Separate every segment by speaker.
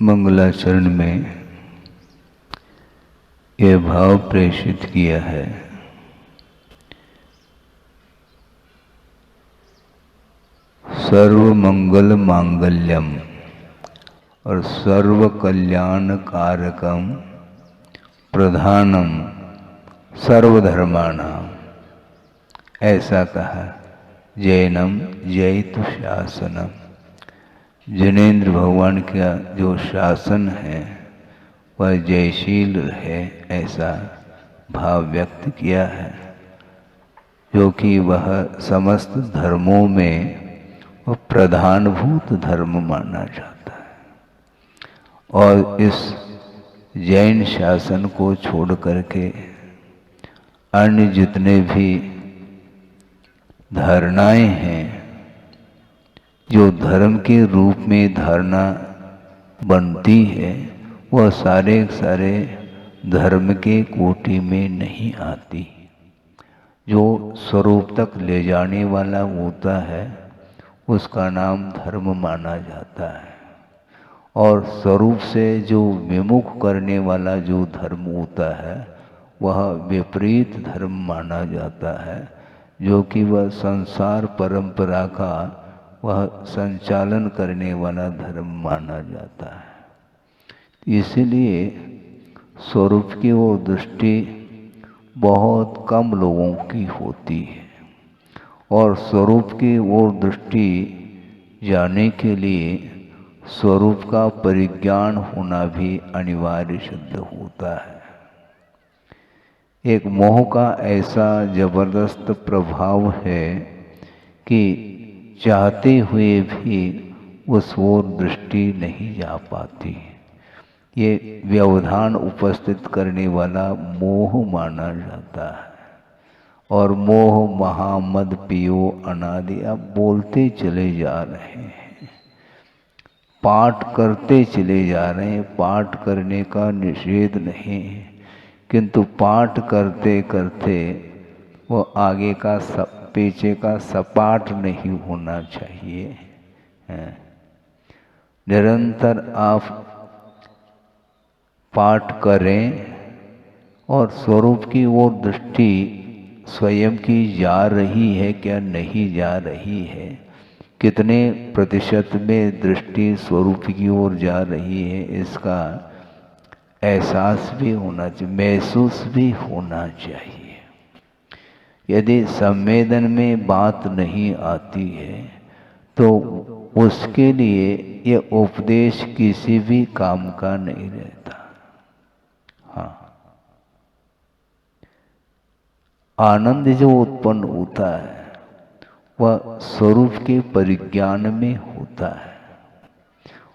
Speaker 1: मंगलाचरण में यह भाव प्रेषित किया है। सर्व मंगल मांगल्यम और सर्व कल्याण कारकम प्रधानम सर्वधर्माणाम, ऐसा कहा। जैनम जयतु शासनम, जिनेन्द्र भगवान का जो शासन है वह जयशील है, ऐसा भाव व्यक्त किया है, जो कि वह समस्त धर्मों में वह प्रधानभूत धर्म माना जाता है। और इस जैन शासन को छोड़ करके अन्य जितने भी धारणाएं हैं, जो धर्म के रूप में धारणा बनती है, वह सारे सारे धर्म के कोटि में नहीं आती। जो स्वरूप तक ले जाने वाला होता है उसका नाम धर्म माना जाता है, और स्वरूप से जो विमुख करने वाला जो धर्म होता है वह विपरीत धर्म माना जाता है, जो कि वह संसार परंपरा का वह संचालन करने वाला धर्म माना जाता है। इसलिए स्वरूप की वो दृष्टि बहुत कम लोगों की होती है, और स्वरूप की वो दृष्टि जाने के लिए स्वरूप का परिज्ञान होना भी अनिवार्य सिद्ध होता है। एक मोह का ऐसा जबरदस्त प्रभाव है कि चाहते हुए भी उस ओर दृष्टि नहीं जा पाती। ये व्यवधान उपस्थित करने वाला मोह माना जाता है। और मोह महामद पियो अनादि, अब बोलते चले जा रहे हैं, पाठ करते चले जा रहे हैं। पाठ करने का निषेध नहीं है, किंतु पाठ करते करते वो आगे का पीछे का सपाट नहीं होना चाहिए। निरंतर आप पाठ करें और स्वरूप की वो दृष्टि स्वयं की जा रही है क्या नहीं जा रही है, कितने प्रतिशत में दृष्टि स्वरूप की ओर जा रही है, इसका एहसास भी होना चाहिए, महसूस भी होना चाहिए। यदि संवेदन में बात नहीं आती है तो उसके लिए ये उपदेश किसी भी काम का नहीं रहता। हाँ, आनंद जो उत्पन्न होता है वह स्वरूप के परिज्ञान में होता है,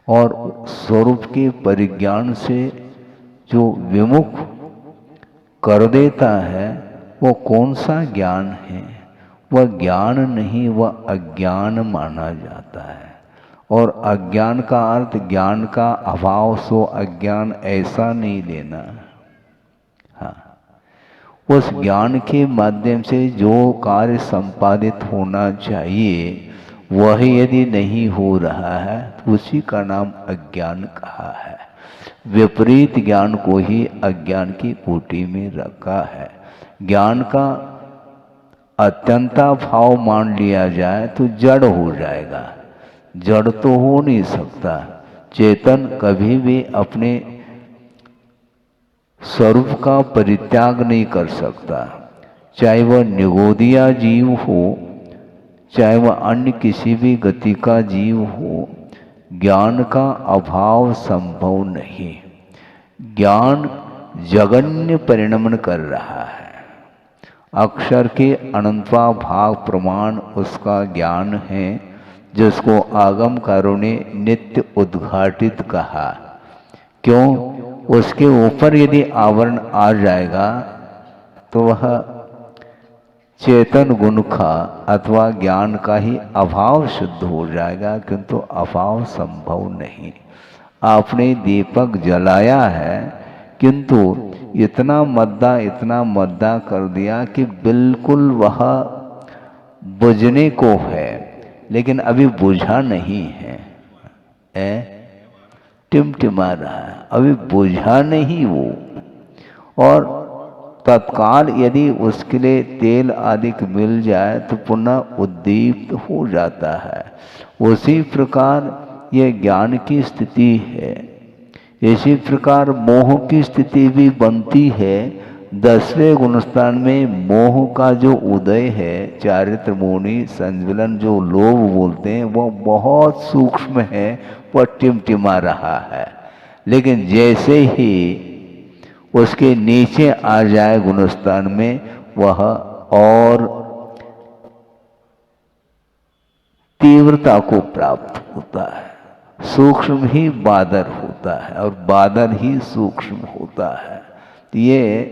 Speaker 1: और स्वरूप के परिज्ञान से जो विमुख कर देता है वो कौन सा ज्ञान है? वह ज्ञान नहीं, वह अज्ञान माना जाता है। और अज्ञान का अर्थ ज्ञान का अभाव, सो अज्ञान ऐसा नहीं लेना। हाँ, उस ज्ञान के माध्यम से जो कार्य संपादित होना चाहिए वह यदि नहीं हो रहा है तो उसी का नाम अज्ञान कहा है। विपरीत ज्ञान को ही अज्ञान की कोटि में रखा है। ज्ञान का अत्यंता भाव मान लिया जाए तो जड़ हो जाएगा। जड़ तो हो नहीं सकता। चेतन कभी भी अपने स्वरूप का परित्याग नहीं कर सकता, चाहे वह निगोदिया जीव हो, चाहे वह अन्य किसी भी गति का जीव हो। ज्ञान का अभाव संभव नहीं। ज्ञान जगन्य परिणमन कर रहा है। अक्षर के अनंतवा भाग प्रमाण उसका ज्ञान है, जिसको आगमकारों ने नित्य उद्घाटित कहा। क्यों? उसके ऊपर यदि आवरण आ जाएगा तो वह चेतन गुण का अथवा ज्ञान का ही अभाव सिद्ध हो जाएगा, किंतु अभाव संभव नहीं। आपने दीपक जलाया है, किंतु इतना मद्दा कर दिया कि बिल्कुल वह बुझने को है, लेकिन अभी बुझा नहीं है। टिमटिमा रहा है, अभी बुझा नहीं वो। और तत्काल यदि उसके लिए तेल आदि मिल जाए तो पुनः उद्दीप्त हो जाता है। उसी प्रकार ये ज्ञान की स्थिति है। इसी प्रकार मोह की स्थिति भी बनती है। 10वें गुणस्थान में मोह का जो उदय है, चारित्र मोहनी संज्वलन जो लोभ बोलते हैं, वह बहुत सूक्ष्म है, वह टिमटिमा रहा है। लेकिन जैसे ही उसके नीचे आ जाए गुणस्थान में, वह और तीव्रता को प्राप्त होता है। सूक्ष्म ही बादर होता है और बादर ही सूक्ष्म होता है। ये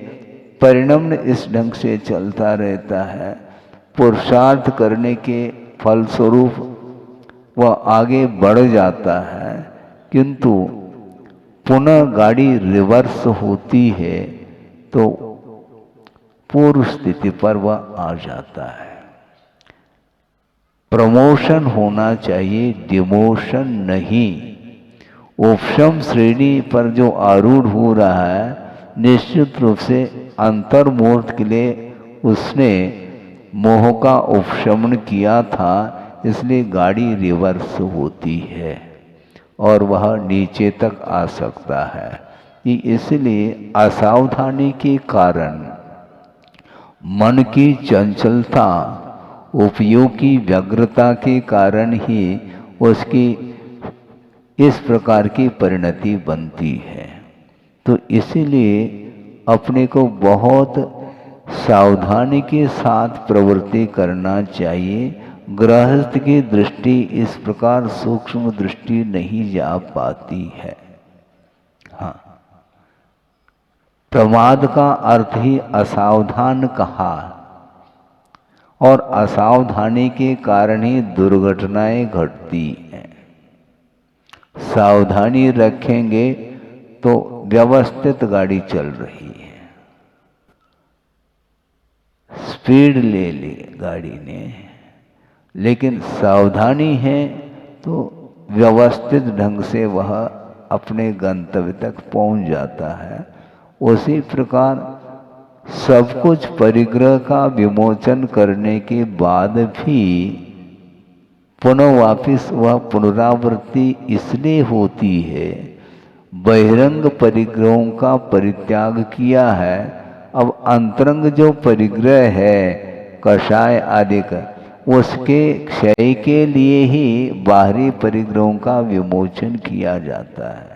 Speaker 1: परिणाम इस ढंग से चलता रहता है। पुरुषार्थ करने के फलस्वरूप वह आगे बढ़ जाता है, किंतु पुनः गाड़ी रिवर्स होती है तो पूर्व स्थिति पर वह आ जाता है। प्रमोशन होना चाहिए, डिमोशन नहीं। उपशम श्रेणी पर जो आरूढ़ हो रहा है, निश्चित रूप से अंतर्मुहूर्त के लिए उसने मोह का उपशमन किया था, इसलिए गाड़ी रिवर्स होती है और वह नीचे तक आ सकता है। इसलिए असावधानी के कारण मन की चंचलता, उपयोग की व्यग्रता के कारण ही उसकी इस प्रकार की परिणति बनती है। तो इसीलिए अपने को बहुत सावधानी के साथ प्रवृत्ति करना चाहिए। गृहस्थ की दृष्टि इस प्रकार सूक्ष्म दृष्टि नहीं जा पाती है। हाँ, प्रमाद का अर्थ ही असावधान कहा, और असावधानी के कारण ही दुर्घटनाएं घटती हैं। सावधानी रखेंगे तो व्यवस्थित गाड़ी चल रही है। स्पीड ले ली गाड़ी ने, लेकिन सावधानी है तो व्यवस्थित ढंग से वह अपने गंतव्य तक पहुंच जाता है। उसी प्रकार सब कुछ परिग्रह का विमोचन करने के बाद भी पुनः वापिस वह पुनरावृत्ति इसलिए होती है, बहिरंग परिग्रहों का परित्याग किया है। अब अंतरंग जो परिग्रह है कषाय आदि का, उसके क्षय के लिए ही बाहरी परिग्रहों का विमोचन किया जाता है।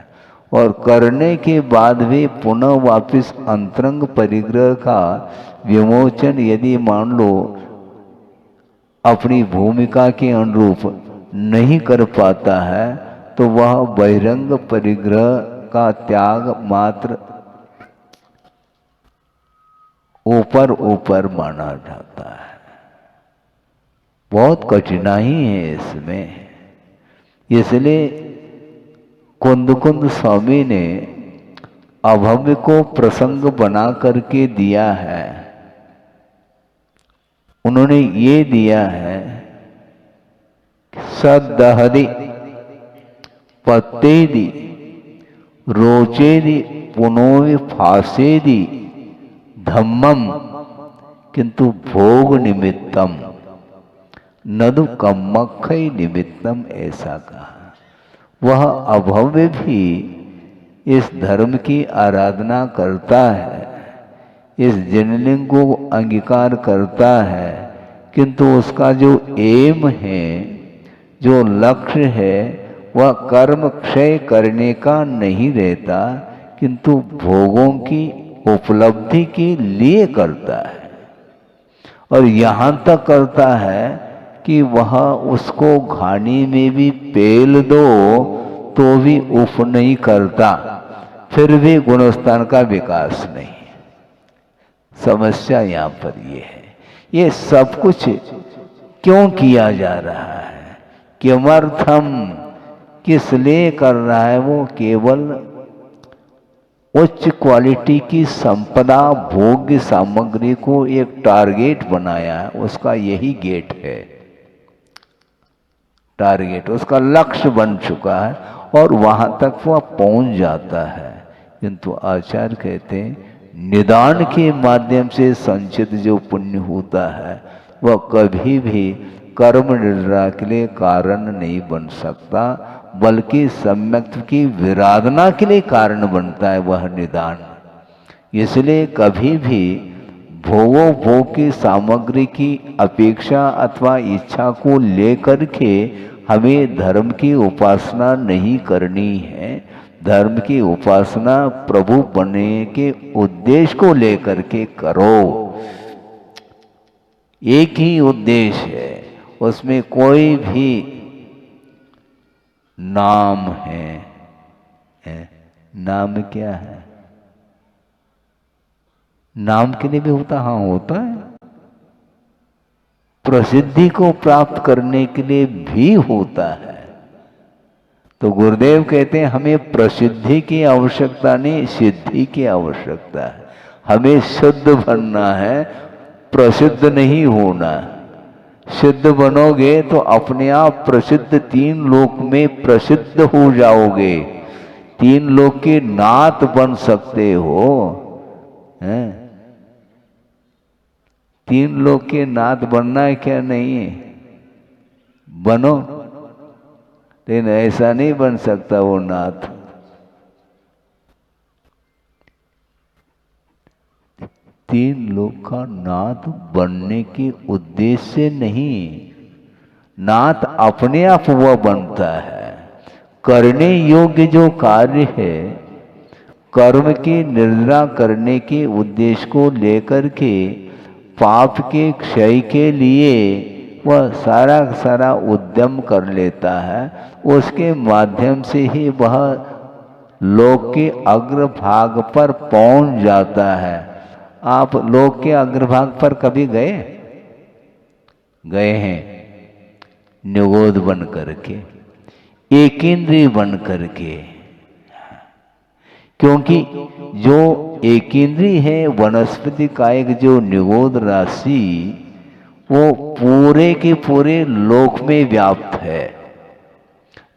Speaker 1: और करने के बाद भी पुनः वापिस अंतरंग परिग्रह का विमोचन यदि मान लो अपनी भूमिका के अनुरूप नहीं कर पाता है, तो वह बहिरंग परिग्रह का त्याग मात्र ऊपर ऊपर माना जाता है। बहुत कठिनाई है इसमें। इसलिए कुंद स्वामी ने अभव्य को प्रसंग बना करके दिया है। उन्होंने ये दिया है, सदहदि पत्तेदि रोचेदि पुनोवि फासेदि धम्मम किंतु भोग निमित्तम नदु कम्मखई निमित्तम, ऐसा कहा। वह अभव्य भी इस धर्म की आराधना करता है, इस जनलिंग को अंगीकार करता है, किंतु उसका जो एम है, जो लक्ष्य है, वह कर्म क्षय करने का नहीं रहता, किंतु भोगों की उपलब्धि के लिए करता है। और यहाँ तक करता है कि वह उसको घानी में भी पेल दो तो भी उफ नहीं करता, फिर भी गुणस्थान का विकास नहीं। समस्या यहाँ पर ये है। ये सब कुछ क्यों किया जा रहा है, किमर्थम, किस लिए कर रहा है? वो केवल उच्च क्वालिटी की संपदा, भोग्य सामग्री को एक टारगेट बनाया है, उसका यही गेट है। टारगेट, उसका लक्ष्य बन चुका है और वहां तक वह पहुंच जाता है। किंतु आचार्य कहते हैं निदान के माध्यम से संचित जो पुण्य होता है वह कभी भी कर्म निर्णय के लिए कारण नहीं बन सकता, बल्कि सम्यक की विराधना के लिए कारण बनता है वह निदान। इसलिए कभी भी भोग की सामग्री की अपेक्षा अथवा इच्छा को लेकर के हमें धर्म की उपासना नहीं करनी है। धर्म की उपासना प्रभु बनने के उद्देश्य को लेकर के करो। एक ही उद्देश्य है, उसमें कोई भी नाम है। नाम क्या है? नाम के लिए भी होता, हाँ होता है। प्रसिद्धि को प्राप्त करने के लिए भी होता है। तो गुरुदेव कहते हैं हमें प्रसिद्धि की आवश्यकता नहीं, सिद्धि की आवश्यकता है। हमें शुद्ध बनना है, प्रसिद्ध नहीं होना। सिद्ध बनोगे तो अपने आप प्रसिद्ध, तीन लोक में प्रसिद्ध हो जाओगे, तीन लोक के नाथ बन सकते हो। हैं? तीन लोक के नाथ बनना है क्या? नहीं है, बनो, लेकिन ऐसा नहीं बन सकता वो नाथ। तीन लोक का नाथ बनने के उद्देश्य से नहीं, नाथ अपने आप वह बनता है। करने योग्य जो कार्य है, कर्म की निर्णय करने के उद्देश्य को लेकर के पाप के क्षय के लिए वह सारा सारा उद्यम कर लेता है। उसके माध्यम से ही वह लोक के अग्रभाग पर पहुंच जाता है। आप लोक के अग्रभाग पर कभी गए? गए हैं, निगोद बन करके, एकेंद्रीय बन करके। क्योंकि जो एकेंद्रीय है वनस्पति कायिक जो निगोद राशि, वो पूरे के पूरे लोक में व्याप्त है।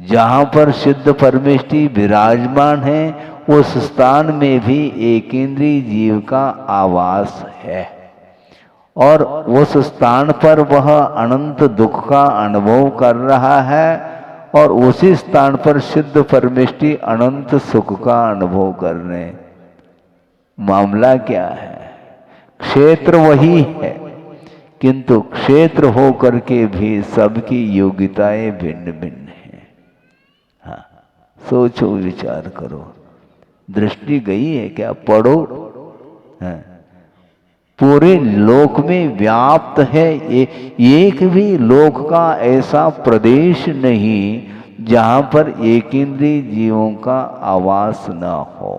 Speaker 1: जहां पर सिद्ध परमेष्टि विराजमान है उस स्थान में भी एकेंद्रीय जीव का आवास है, और उस स्थान पर वह अनंत दुख का अनुभव कर रहा है, और उसी स्थान पर सिद्ध परमेष्टि अनंत सुख का अनुभव कर रहे हैं। मामला क्या है? क्षेत्र वही है, किंतु क्षेत्र हो करके भी सबकी योग्यताएं भिन्न भिन्न हैं। हाँ, सोचो, विचार करो, दृष्टि गई है क्या? पढ़ो। हाँ, पूरे लोक में व्याप्त है। एक भी लोक का ऐसा प्रदेश नहीं जहां पर एकेंद्रीय जीवों का आवास न हो।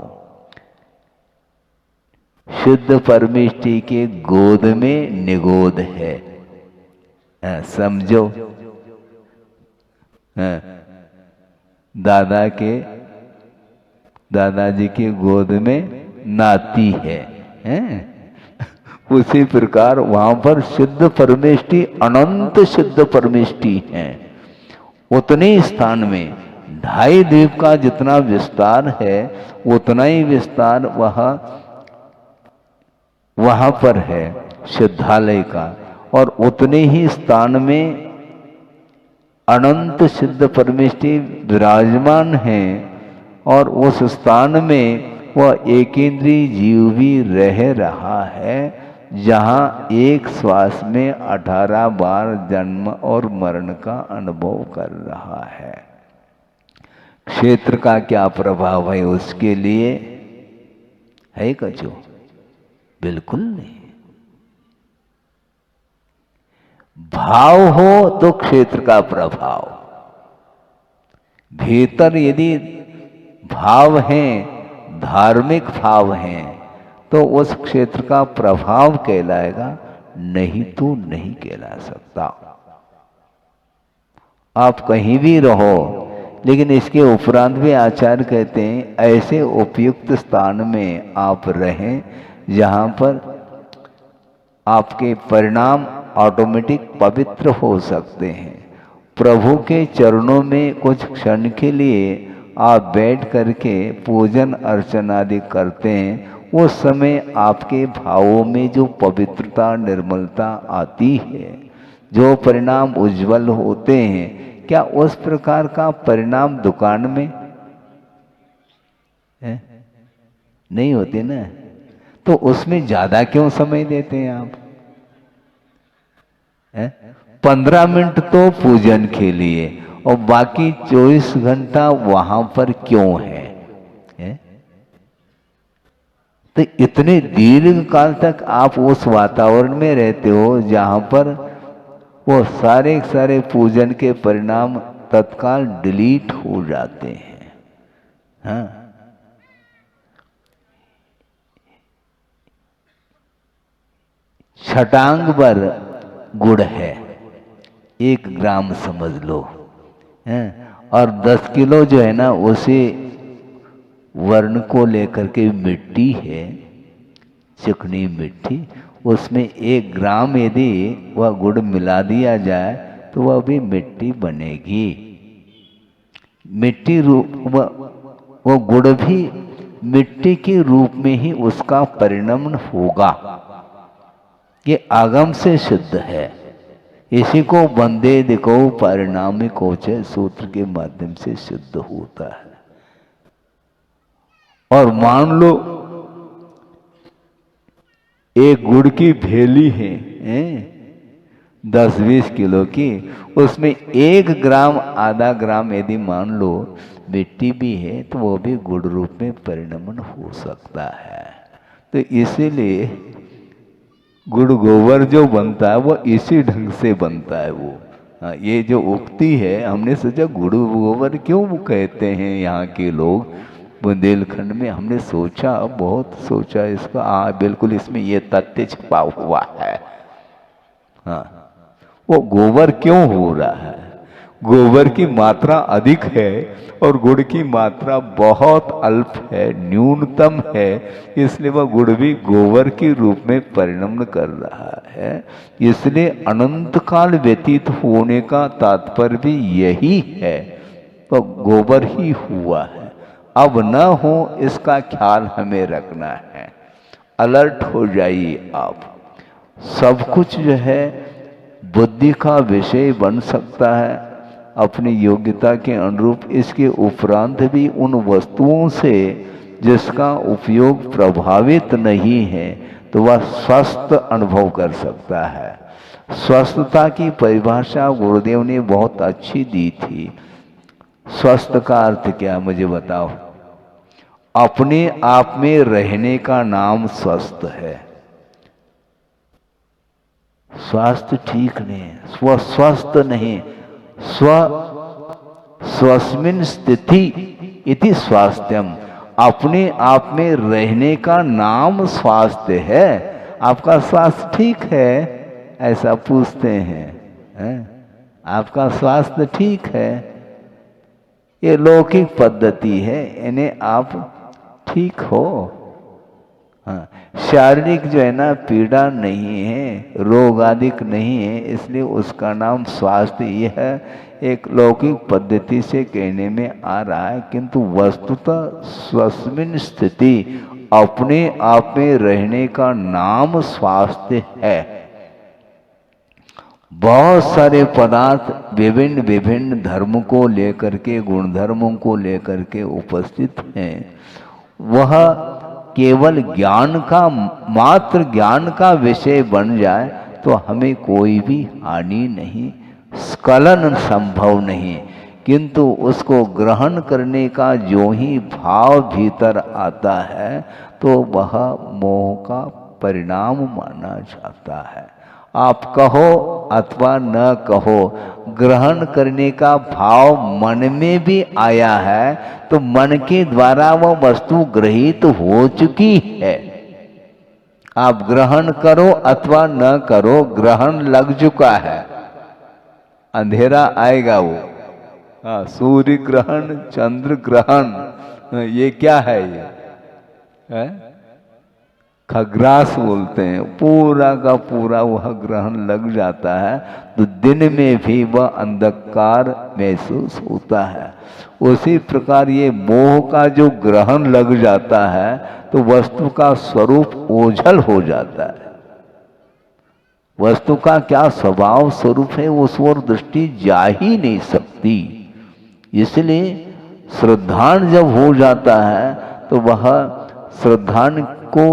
Speaker 1: शुद्ध परमेष्टि के गोद में निगोद है। समझो। दादाजी के गोद में नाती है। उसी प्रकार वहां पर सिद्ध परमेष्टि, अनंत सिद्ध परमेष्टि है। उतने स्थान में 2.5 द्वीप का जितना विस्तार है उतना ही विस्तार वहां पर है सिद्धालय का, और उतने ही स्थान में अनंत सिद्ध परमेष्टि विराजमान है, और उस स्थान में वह एकेंद्रीय जीव भी रह रहा है, जहां एक श्वास में 18 बार जन्म और मरण का अनुभव कर रहा है। क्षेत्र का क्या प्रभाव है उसके लिए? है कछु? बिल्कुल नहीं। भाव हो तो क्षेत्र का प्रभाव, भीतर यदि भाव हैं, धार्मिक भाव हैं, तो उस क्षेत्र का प्रभाव कहलाएगा, नहीं तो नहीं कहला सकता। आप कहीं भी रहो, लेकिन इसके उपरांत भी आचार्य कहते हैं ऐसे उपयुक्त स्थान में आप रहें जहां पर आपके परिणाम ऑटोमेटिक पवित्र हो सकते हैं। प्रभु के चरणों में कुछ क्षण के लिए आप बैठ करके पूजन अर्चन आदि करते हैं, उस समय आपके भावों में जो पवित्रता निर्मलता आती है, जो परिणाम उज्जवल होते हैं, क्या उस प्रकार का परिणाम दुकान में है? नहीं होते ना। तो उसमें ज्यादा क्यों समय देते हैं आप? 15 मिनट तो पूजन के लिए और बाकी 24 घंटा वहां पर क्यों है? तो इतने दीर्घ काल तक आप उस वातावरण में रहते हो जहां पर वो सारे सारे पूजन के परिणाम तत्काल डिलीट हो जाते हैं। हाँ, छटांग पर गुड़ है, 1 ग्राम समझ लो, हैं? और 10 किलो जो है ना उसे वर्ण को लेकर के मिट्टी है, चिकनी मिट्टी, उसमें 1 ग्राम यदि वह गुड़ मिला दिया जाए तो वह भी मिट्टी बनेगी। मिट्टी रूप वो गुड़ भी मिट्टी के रूप में ही उसका परिणमन होगा। ये आगम से शुद्ध है। इसी को बंदे देखो परिणामिकोच सूत्र के माध्यम से शुद्ध होता है। और मान लो एक गुड़ की भेली है, 10-20 किलो की, उसमें 1 ग्राम आधा ग्राम यदि मान लो मिट्टी भी है तो वो भी गुड़ रूप में परिणमन हो सकता है। तो इसीलिए गुड़ गोबर जो बनता है वो इसी ढंग से बनता है। वो ये जो उक्ति है, हमने सोचा गुड़ गोबर क्यों कहते हैं यहाँ के लोग बुंदेलखंड में, हमने सोचा, बहुत सोचा इसका। बिल्कुल इसमें ये तथ्य छिपा हुआ है। हाँ, वो गोबर क्यों हो रहा है? गोबर की मात्रा अधिक है और गुड़ की मात्रा बहुत अल्प है, न्यूनतम है, इसलिए वह गुड़ भी गोबर के रूप में परिणमन कर रहा है। इसलिए अनंत काल व्यतीत होने का तात्पर्य भी यही है, तो गोबर ही हुआ है। अब न हो इसका ख्याल हमें रखना है। अलर्ट हो जाइए आप। सब कुछ जो है बुद्धि का विषय बन सकता है अपनी योग्यता के अनुरूप। इसके उपरांत भी उन वस्तुओं से जिसका उपयोग प्रभावित नहीं है तो वह स्वस्थ अनुभव कर सकता है। स्वस्थता की परिभाषा गुरुदेव ने बहुत अच्छी दी थी। स्वस्थ का अर्थ क्या, मुझे बताओ? अपने आप में रहने का नाम स्वस्थ है। स्वास्थ्य ठीक नहीं, स्वस्थ नहीं, स्वस्मिन् स्थिति इति स्वास्थ्यम। अपने आप में रहने का नाम स्वास्थ्य है। आपका स्वास्थ्य ठीक है ऐसा पूछते हैं, आपका स्वास्थ्य ठीक है? ये लौकिक पद्धति है, इन्हें आप ठीक हो। हाँ, शारीरिक जो है ना पीड़ा नहीं है, रोग आदिक नहीं है, इसलिए उसका नाम स्वास्थ्य। यह एक लौकिक पद्धति से कहने में आ रहा है, किंतु वस्तुतः स्वस्मिन् स्थिति, अपने आप में रहने का नाम स्वास्थ्य है। बहुत सारे पदार्थ विभिन्न विभिन्न धर्म को लेकर के, गुणधर्मों को लेकर के उपस्थित हैं। वह केवल ज्ञान का, मात्र ज्ञान का विषय बन जाए तो हमें कोई भी हानि नहीं, स्खलन संभव नहीं, किंतु उसको ग्रहण करने का जो ही भाव भीतर आता है तो वह मोह का परिणाम माना जाता है। आप कहो अथवा न कहो, ग्रहण करने का भाव मन में भी आया है तो मन के द्वारा वह वस्तु ग्रहित हो चुकी है। आप ग्रहण करो अथवा न करो, ग्रहण लग चुका है। अंधेरा आएगा वो। हाँ, सूर्य ग्रहण, चंद्र ग्रहण, ये क्या है? ये है? खग्रास बोलते हैं, पूरा का पूरा वह ग्रहण लग जाता है तो दिन में भी वह अंधकार महसूस होता है। उसी प्रकार ये मोह का जो ग्रहण लग जाता है तो वस्तु का स्वरूप ओझल हो जाता है। वस्तु का क्या स्वभाव स्वरूप है उस ओर दृष्टि जा ही नहीं सकती। इसलिए श्रद्धान जब हो जाता है तो वह श्रद्धान को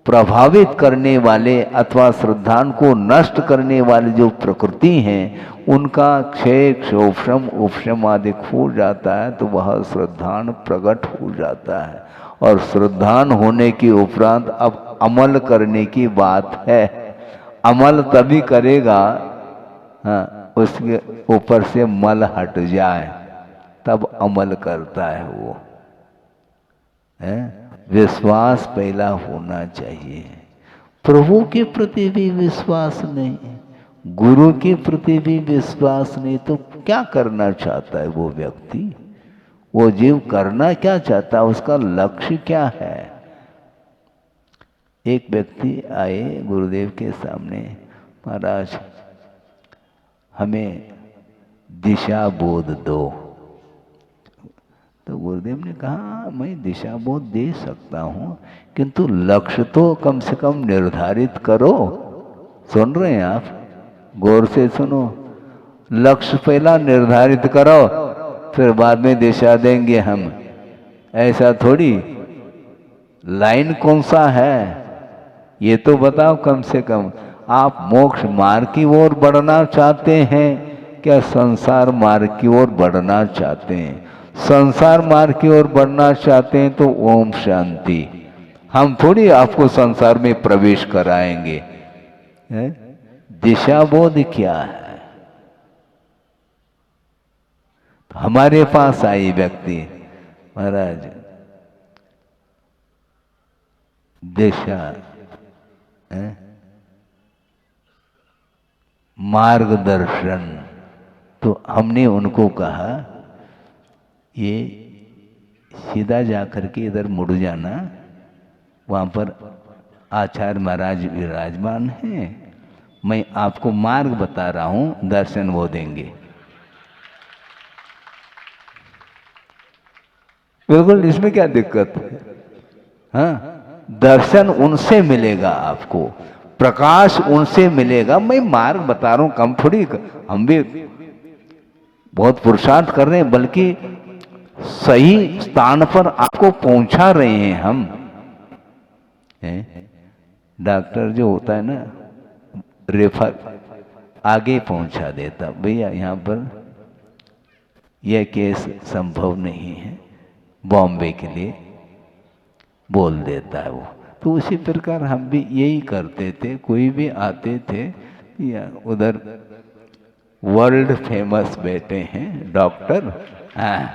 Speaker 1: प्रभावित करने वाले अथवा श्रद्धान को नष्ट करने वाले जो प्रकृति हैं उनका क्षय क्षोभम उपशम आदि हो जाता है तो वह श्रद्धान प्रकट हो जाता है। और श्रद्धान होने के उपरांत अब अमल करने की बात है। अमल तभी करेगा हाँ, उसके ऊपर से मल हट जाए तब अमल करता है वो है। विश्वास पहला होना चाहिए। प्रभु के प्रति भी विश्वास नहीं, गुरु के प्रति भी विश्वास नहीं, तो क्या करना चाहता है वो व्यक्ति? वो जीव करना क्या चाहता है? उसका लक्ष्य क्या है? एक व्यक्ति आए गुरुदेव के सामने, महाराज हमें दिशा बोध दो। तो गुरुदेव ने कहा मैं दिशा बोध दे सकता हूँ, किंतु लक्ष्य तो कम से कम निर्धारित करो। सुन रहे हैं आप? गौर से सुनो। लक्ष्य पहला निर्धारित करो, फिर बाद में दिशा देंगे हम। ऐसा थोड़ी। लाइन कौन सा है ये तो बताओ कम से कम। आप मोक्ष मार्ग की ओर बढ़ना चाहते हैं क्या संसार मार्ग की ओर बढ़ना चाहते हैं? संसार मार्ग की ओर बढ़ना चाहते हैं तो ओम शांति। हम थोड़ी आपको संसार में प्रवेश कराएंगे। दिशा बोध क्या है? हमारे पास आई व्यक्ति, महाराज दिशा मार्गदर्शन। तो हमने उनको कहा ये सीधा जाकर के इधर मुड़ जाना, वहाँ पर आचार्य महाराज विराजमान हैं, मैं आपको मार्ग बता रहा हूँ, दर्शन वो देंगे। बिल्कुल, इसमें क्या दिक्कत है? हाँ, दर्शन उनसे मिलेगा, आपको प्रकाश उनसे मिलेगा। मैं मार्ग बता रहा हूँ, कम थोड़ी। हम भी बहुत पुरुषार्थ कर रहे हैं, बल्कि सही स्थान पर आपको पहुंचा रहे हैं हम। डॉक्टर जो होता है ना, रेफर आगे पहुंचा देता, भैया यहाँ पर यह केस संभव नहीं है, बॉम्बे के लिए बोल देता है वो। तो उसी प्रकार हम भी यही करते थे। कोई भी आते थे या उधर वर्ल्ड फेमस बैठे हैं डॉक्टर, हाँ,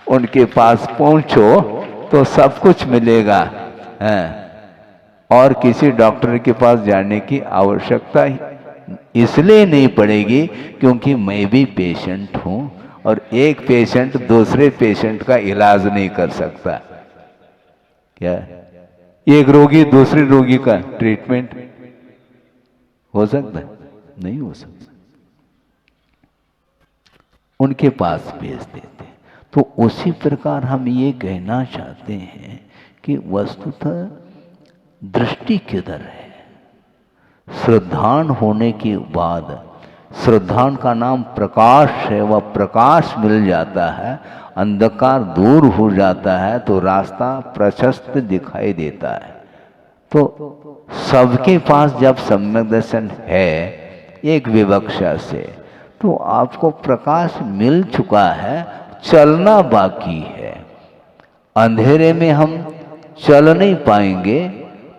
Speaker 1: उनके पास पहुंचो तो सब कुछ मिलेगा। हाँ, और किसी डॉक्टर के पास जाने की आवश्यकता इसलिए नहीं पड़ेगी क्योंकि मैं भी पेशेंट हूं और एक पेशेंट दूसरे पेशेंट का इलाज नहीं कर सकता। क्या एक रोगी दूसरे रोगी का ट्रीटमेंट हो सकता है? नहीं हो सकता। उनके पास भेज देते। तो उसी प्रकार हम ये कहना चाहते हैं कि वस्तुतः दृष्टि किधर है? श्रद्धान होने के बाद, श्रद्धान का नाम प्रकाश है, वह प्रकाश मिल जाता है, अंधकार दूर हो जाता है तो रास्ता प्रशस्त दिखाई देता है। तो सबके पास जब सम्यक दर्शन है एक विवक्षा से, तो आपको प्रकाश मिल चुका है, चलना बाकी है। अंधेरे में हम चल नहीं पाएंगे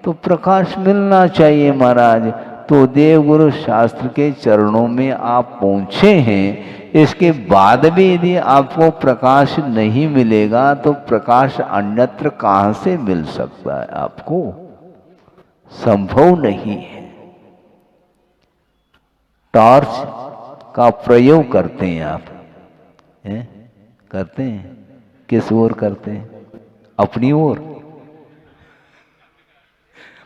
Speaker 1: तो प्रकाश मिलना चाहिए महाराज। तो देवगुरु शास्त्र के चरणों में आप पहुंचे हैं, इसके बाद भी यदि आपको प्रकाश नहीं मिलेगा तो प्रकाश अन्यत्र कहां से मिल सकता है? आपको संभव नहीं है। टॉर्च का प्रयोग करते हैं आप, करते हैं? किस ओर करते हैं? अपनी ओर।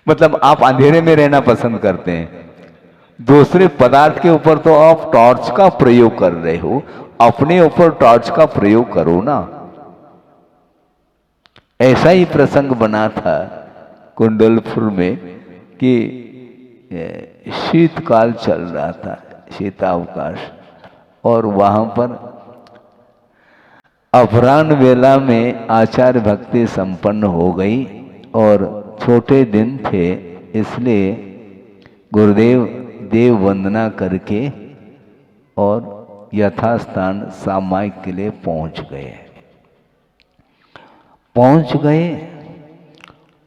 Speaker 1: मतलब आप अंधेरे में रहना पसंद करते हैं। दूसरे पदार्थ के ऊपर तो आप टॉर्च का प्रयोग कर रहे हो, अपने ऊपर टॉर्च का प्रयोग करो ना। ऐसा ही प्रसंग बना था कुंडलपुर में कि शीतकाल चल रहा था, शीतावकाश, और वहां पर अपराह्न वेला में आचार्य भक्ति संपन्न हो गई और छोटे दिन थे, इसलिए गुरुदेव देव वंदना करके और यथास्थान सामायिक के लिए पहुंच गए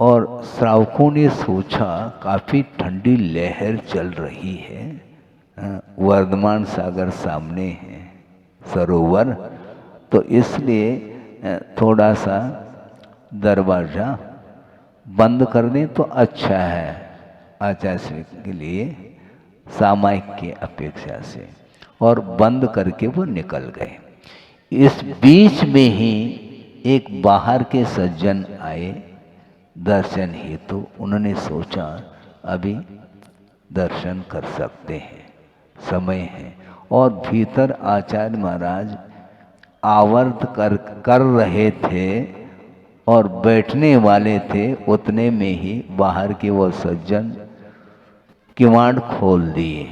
Speaker 1: और श्रावकों ने सोचा काफी ठंडी लहर चल रही है, वर्धमान सागर सामने है, सरोवर, तो इसलिए थोड़ा सा दरवाजा बंद कर दें तो अच्छा है आचार्य के लिए, सामायिक के अपेक्षा से, और बंद करके वो निकल गए। इस बीच में ही एक बाहर के सज्जन आए दर्शन हेतु, उन्होंने सोचा अभी दर्शन कर सकते हैं, समय है, और भीतर आचार्य महाराज आवर्त कर रहे थे और बैठने वाले थे, उतने में ही बाहर के वो सज्जन किवाड़ खोल दिए।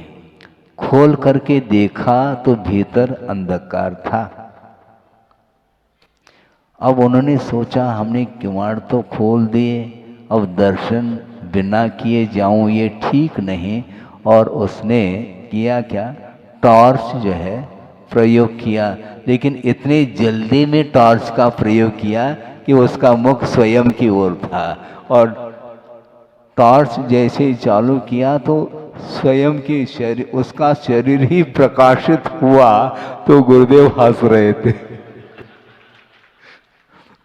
Speaker 1: खोल करके देखा तो भीतर अंधकार था। अब उन्होंने सोचा हमने किवाड़ तो खोल दिए, अब दर्शन बिना किए जाऊं ये ठीक नहीं, और उसने किया क्या, टॉर्च जो है प्रयोग किया, लेकिन इतने जल्दी में टॉर्च का प्रयोग किया कि उसका मुख स्वयं की ओर था, और टॉर्च जैसे ही चालू किया तो स्वयं की शरीर, उसका शरीर ही प्रकाशित हुआ, तो गुरुदेव हंस रहे थे।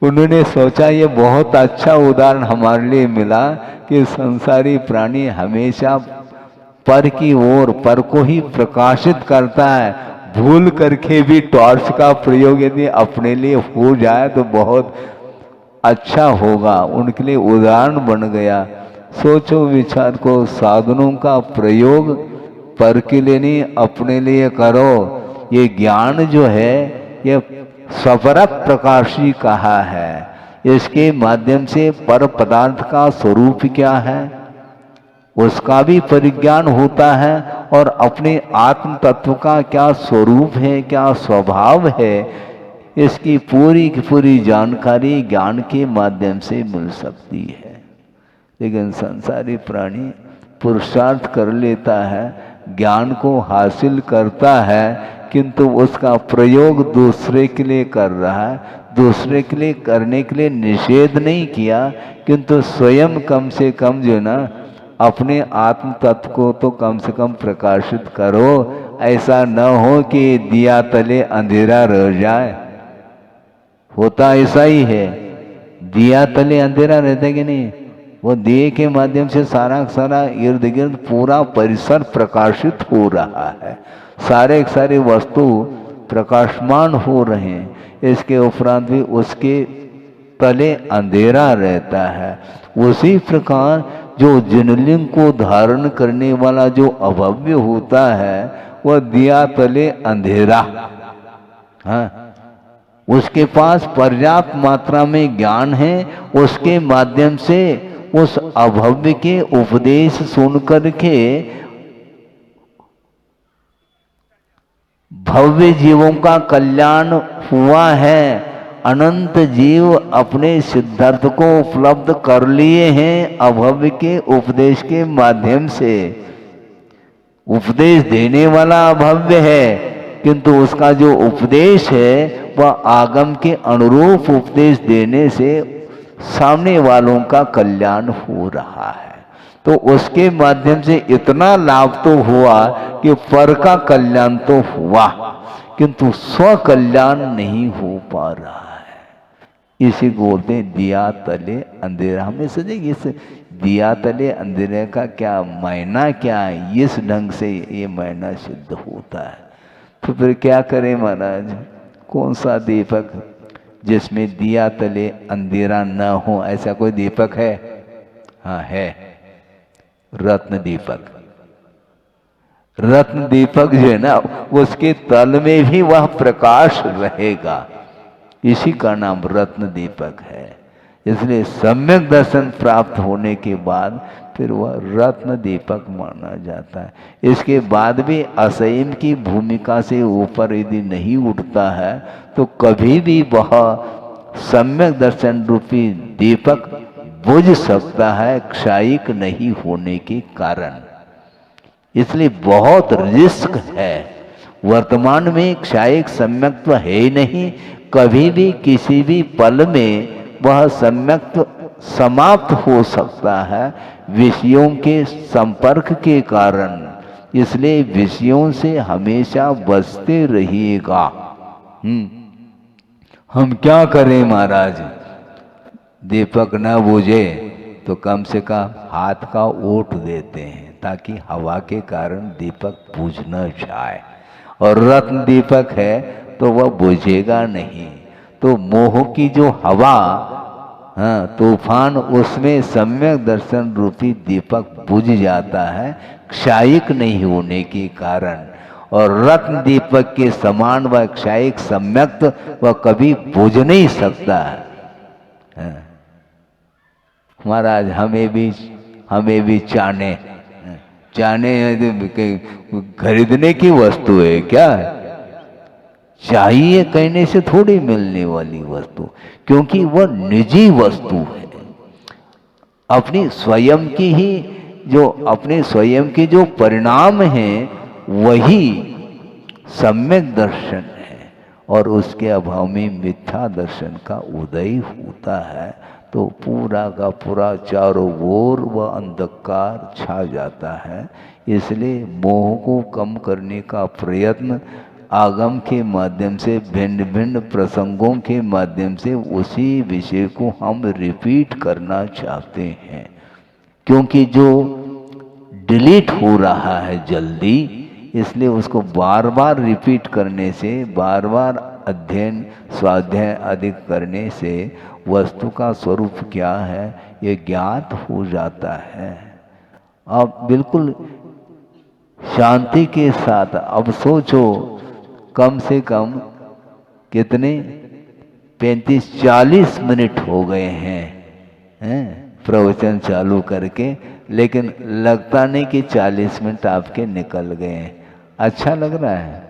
Speaker 1: उन्होंने सोचा ये बहुत अच्छा उदाहरण हमारे लिए मिला कि संसारी प्राणी हमेशा पर की ओर, पर को ही प्रकाशित करता है। भूल करके भी टॉर्च का प्रयोग यदि अपने लिए हो जाए तो बहुत अच्छा होगा, उनके लिए उदाहरण बन गया। सोचो विचार को, साधनों का प्रयोग पर के लिए नहीं अपने लिए करो। ये ज्ञान जो है ये स्वपरक प्रकाशी कहा है, इसके माध्यम से पर पदार्थ का स्वरूप क्या है उसका भी परिज्ञान होता है, और अपने आत्म तत्व का क्या स्वरूप है, क्या स्वभाव है, इसकी पूरी की पूरी जानकारी ज्ञान के माध्यम से मिल सकती है। लेकिन संसारी प्राणी पुरुषार्थ कर लेता है, ज्ञान को हासिल करता है, किंतु उसका प्रयोग दूसरे के लिए कर रहा है। दूसरे के लिए करने के लिए निषेध नहीं किया, किंतु स्वयं कम से कम जो ना अपने आत्म तत्व को तो कम से कम प्रकाशित करो। ऐसा न हो कि दिया तले अंधेरा रह जाए। होता ऐसा ही है, दिया तले अंधेरा रहता है कि नहीं, वो दिए के माध्यम से सारा सारा इर्द गिर्द पूरा परिसर प्रकाशित हो रहा है, सारे सारे वस्तु प्रकाशमान हो रहे हैं। इसके उपरांत भी उसके तले अंधेरा रहता है। उसी प्रकार जो जिनलिंग को धारण करने वाला जो अभव्य होता है वह दिया तले अंधेरा, हाँ, उसके पास पर्याप्त मात्रा में ज्ञान है, उसके माध्यम से उस अभव्य के उपदेश सुन करके भव्य जीवों का कल्याण हुआ है। अनंत जीव अपने सिद्धार्थ को उपलब्ध कर लिए हैं अभव्य के उपदेश के माध्यम से। उपदेश देने वाला अभव्य है, किंतु उसका जो उपदेश है वह आगम के अनुरूप उपदेश देने से सामने वालों का कल्याण हो रहा है। तो उसके माध्यम से इतना लाभ तो हुआ कि पर का कल्याण तो हुआ, किंतु स्व कल्याण नहीं हो पा रहा है। इसी को बोलते हैं दिया तले अंधेरा। हमें सोचे इस दिया तले अंधेरे का क्या मायना क्या है, इस ढंग से ये मायना सिद्ध होता है। तो फिर क्या करें महाराज, कौन सा दीपक जिसमें दिया तले अंधेरा न हो, ऐसा कोई दीपक है? हाँ है, रत्न दीपक। रत्न दीपक जो है ना, उसके तल में भी वह प्रकाश रहेगा, इसी का नाम रत्न दीपक है। इसलिए सम्यक दर्शन प्राप्त होने के बाद फिर वह रत्न दीपक माना जाता है। इसके बाद भी असंयम की भूमिका से ऊपर यदि नहीं उठता है तो कभी भी वह सम्यक दर्शन रूपी दीपक बुझ सकता है, क्षायिक नहीं होने के कारण। इसलिए बहुत रिस्क है। वर्तमान में क्षायिक सम्यक्त्व है ही नहीं, कभी भी किसी भी पल में वह सम्यक्त्व समाप्त हो सकता है विषयों के संपर्क के कारण। इसलिए विषयों से हमेशा बचते रहिएगा। हम क्या करें महाराज, दीपक न बुझे तो कम से कम हाथ का ओट देते हैं ताकि हवा के कारण दीपक बुझ न जाए। और रत्न दीपक है तो वह बुझेगा नहीं। तो मोह की जो हवा, तूफान, उसमें सम्यक दर्शन रूपी दीपक बुझ जाता है क्षायिक नहीं होने के कारण। और रत्न दीपक के समान वह क्षायिक सम्यक्त वह कभी बुझ नहीं सकता है। महाराज हमें भी चाने खरीदने की वस्तु है क्या? चाहिए कहने से थोड़ी मिलने वाली वस्तु, क्योंकि वह निजी वस्तु है। अपनी स्वयं की जो परिणाम है वही सम्यक दर्शन है। और उसके अभाव में मिथ्या दर्शन का उदय होता है तो पूरा का पूरा चारों ओर वह अंधकार छा जाता है। इसलिए मोह को कम करने का प्रयत्न आगम के माध्यम से, भिन्न भिन्न प्रसंगों के माध्यम से उसी विषय को हम रिपीट करना चाहते हैं। क्योंकि जो डिलीट हो रहा है जल्दी, इसलिए उसको बार बार रिपीट करने से, बार बार अध्ययन स्वाध्याय अधिक करने से वस्तु का स्वरूप क्या है ये ज्ञात हो जाता है। अब बिल्कुल शांति के साथ अब सोचो, कम से कम कितने 35-40 मिनट हो गए हैं प्रवचन चालू करके, लेकिन लगता नहीं कि 40 मिनट आपके निकल गए हैं। अच्छा लग रहा है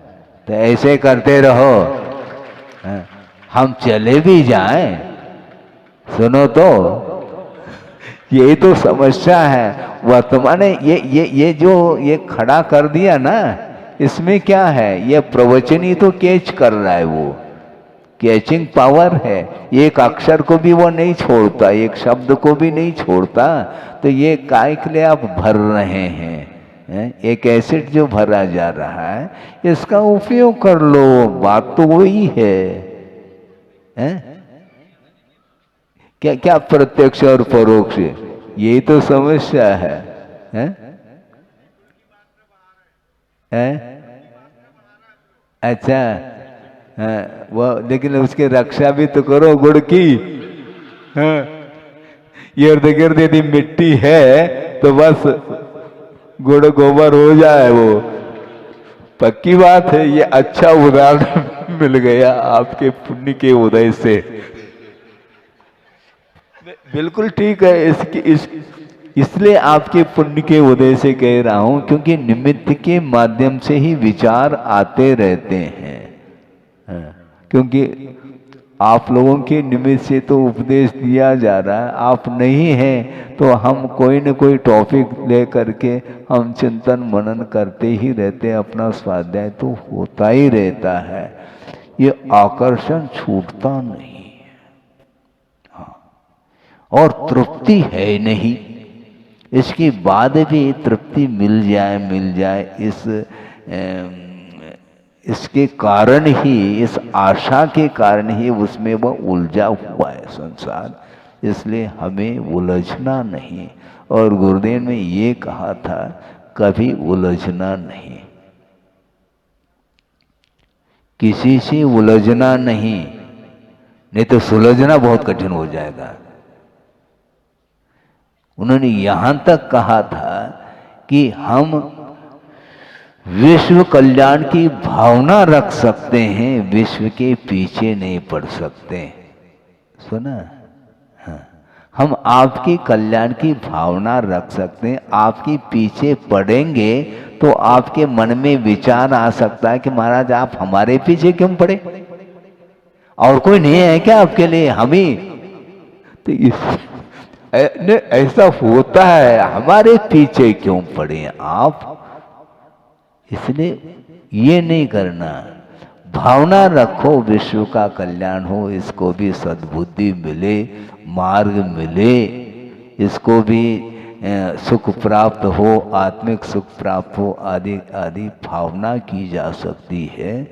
Speaker 1: तो ऐसे करते रहो। हम चले भी जाएं, सुनो तो यही तो समस्या है वर्तमान। ये जो ये खड़ा कर दिया ना, इसमें क्या है, ये प्रवचन ही तो कैच कर रहा है, वो कैचिंग पावर है। एक अक्षर को भी वो नहीं छोड़ता, एक शब्द को भी नहीं छोड़ता। तो ये काय के लिए आप भर रहे हैं? एक एसिड जो भरा जा रहा है, इसका उपयोग कर लो, बात तो वही है। क्या क्या प्रत्यक्ष और परोक्ष, यही तो समस्या है। अच्छा, वो लेकिन उसकी रक्षा भी तो करो गुड़ की। इर्द गिर्द यदि मिट्टी है तो बस गुड़ गोबर हो जाए, वो पक्की बात है। ये अच्छा उदाहरण मिल गया आपके पुण्य के उदय से। बिल्कुल ठीक है। इसलिए आपके पुण्य के उदय से कह रहा हूं, क्योंकि निमित्त के माध्यम से ही विचार आते रहते हैं। क्योंकि आप लोगों के निमित्त से तो उपदेश दिया जा रहा है, आप नहीं हैं तो हम कोई न कोई टॉपिक ले करके हम चिंतन मनन करते ही रहते हैं, अपना स्वाध्याय तो होता ही रहता है। ये आकर्षण छूटता नहीं और तृप्ति है नहीं। इसके बाद भी तृप्ति मिल जाए इसके कारण ही, इस आशा के कारण ही उसमें वह उलझा हुआ है संसार। इसलिए हमें उलझना नहीं। और गुरुदेव ने ये कहा था, कभी उलझना नहीं, किसी से उलझना नहीं तो सुलझना बहुत कठिन हो जाएगा। उन्होंने यहाँ तक कहा था कि हम विश्व कल्याण की भावना रख सकते हैं, विश्व के पीछे नहीं पड़ सकते। सुना? हाँ, हम आपके कल्याण की भावना रख सकते हैं, आपके पीछे पड़ेंगे तो आपके मन में विचार आ सकता है कि महाराज आप हमारे पीछे क्यों पड़े, और कोई नहीं है क्या आपके लिए, हम ही तो ऐसा होता है, हमारे पीछे क्यों पड़े आप। इसलिए ये नहीं करना, भावना रखो विश्व का कल्याण हो, इसको भी सद्बुद्धि मिले, मार्ग मिले, इसको भी सुख प्राप्त हो, आत्मिक सुख प्राप्त हो, आदि आदि भावना की जा सकती है।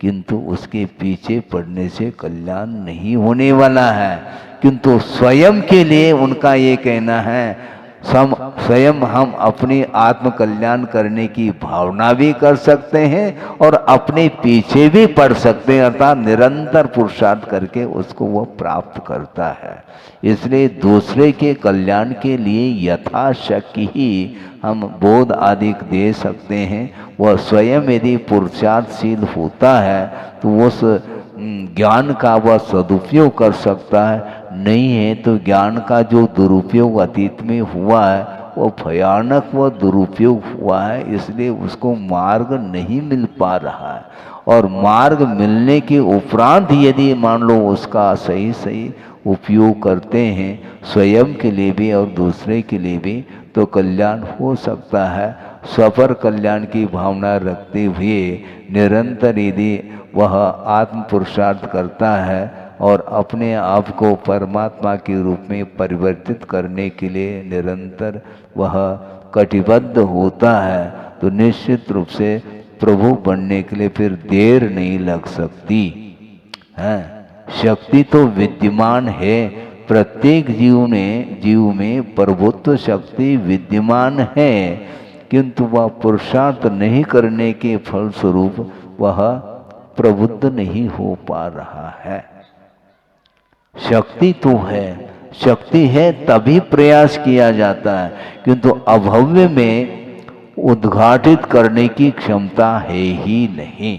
Speaker 1: किंतु उसके पीछे पड़ने से कल्याण नहीं होने वाला है। किंतु स्वयं के लिए उनका ये कहना है, स्वयं हम अपनी आत्म कल्याण करने की भावना भी कर सकते हैं और अपने पीछे भी पड़ सकते हैं, अर्थात निरंतर पुरुषार्थ करके उसको वह प्राप्त करता है। इसलिए दूसरे के कल्याण के लिए यथाशक्ति ही हम बोध आदि दे सकते हैं। वह स्वयं यदि पुरुषार्थशील होता है तो उस ज्ञान का वह सदुपयोग कर सकता है, नहीं है तो ज्ञान का जो दुरुपयोग अतीत में हुआ है वो भयानक वह दुरुपयोग हुआ है, इसलिए उसको मार्ग नहीं मिल पा रहा है। और मार्ग मिलने के उपरांत यदि मान लो उसका सही सही उपयोग करते हैं स्वयं के लिए भी और दूसरे के लिए भी, तो कल्याण हो सकता है। स्वपर कल्याण की भावना रखते हुए निरंतर यदि वह आत्म पुरुषार्थ करता है और अपने आप को परमात्मा के रूप में परिवर्तित करने के लिए निरंतर वह कटिबद्ध होता है, तो निश्चित रूप से प्रभु बनने के लिए फिर देर नहीं लग सकती है। शक्ति तो विद्यमान है, प्रत्येक जीव में प्रभुत्व शक्ति विद्यमान है, किंतु वह पुरुषार्थ नहीं करने के फलस्वरूप वह प्रबुद्ध नहीं हो पा रहा है। शक्ति तो है, शक्ति है तभी प्रयास किया जाता है, किंतु अभव्य में उद्घाटित करने की क्षमता है ही नहीं।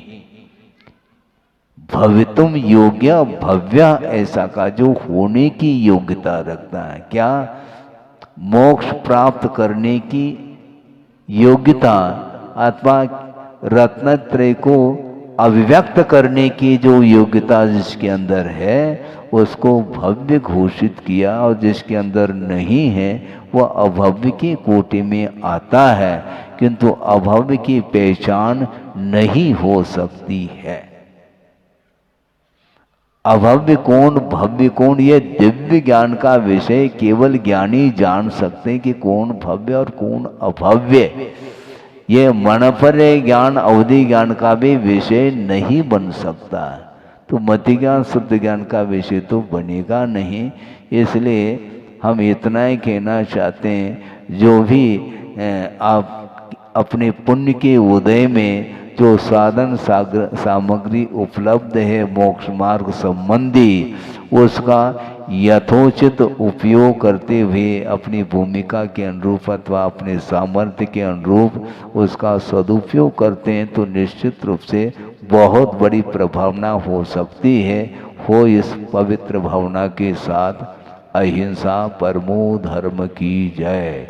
Speaker 1: भवितुम योग्य भव्य ऐसा का जो होने की योग्यता रखता है, क्या मोक्ष प्राप्त करने की योग्यता अथवा रत्नत्रय को अभिव्यक्त करने की जो योग्यता जिसके अंदर है उसको भव्य घोषित किया, और जिसके अंदर नहीं है वह अभव्य की कोटि में आता है, किंतु अभव्य की पहचान नहीं हो सकती है। अभव्य कौन भव्य कौन, ये दिव्य ज्ञान का विषय केवल ज्ञानी जान सकते हैं कि कौन भव्य और कौन अभव्य। ये मनपर ज्ञान अवधि ज्ञान का भी विषय नहीं बन सकता, तो मति ज्ञान शुद्ध ज्ञान का विषय तो बनेगा नहीं। इसलिए हम इतना ही कहना चाहते हैं, जो भी आप अपने पुण्य के उदय में जो साधन सामग्री उपलब्ध है मोक्ष मार्ग संबंधी, उसका यथोचित उपयोग करते हुए अपनी भूमिका के अनुरूप अथवा अपने सामर्थ्य के अनुरूप उसका सदुपयोग करते हैं, तो निश्चित रूप से बहुत बड़ी प्रभावना हो सकती है। हो इस पवित्र भावना के साथ अहिंसा परमो धर्म की जय।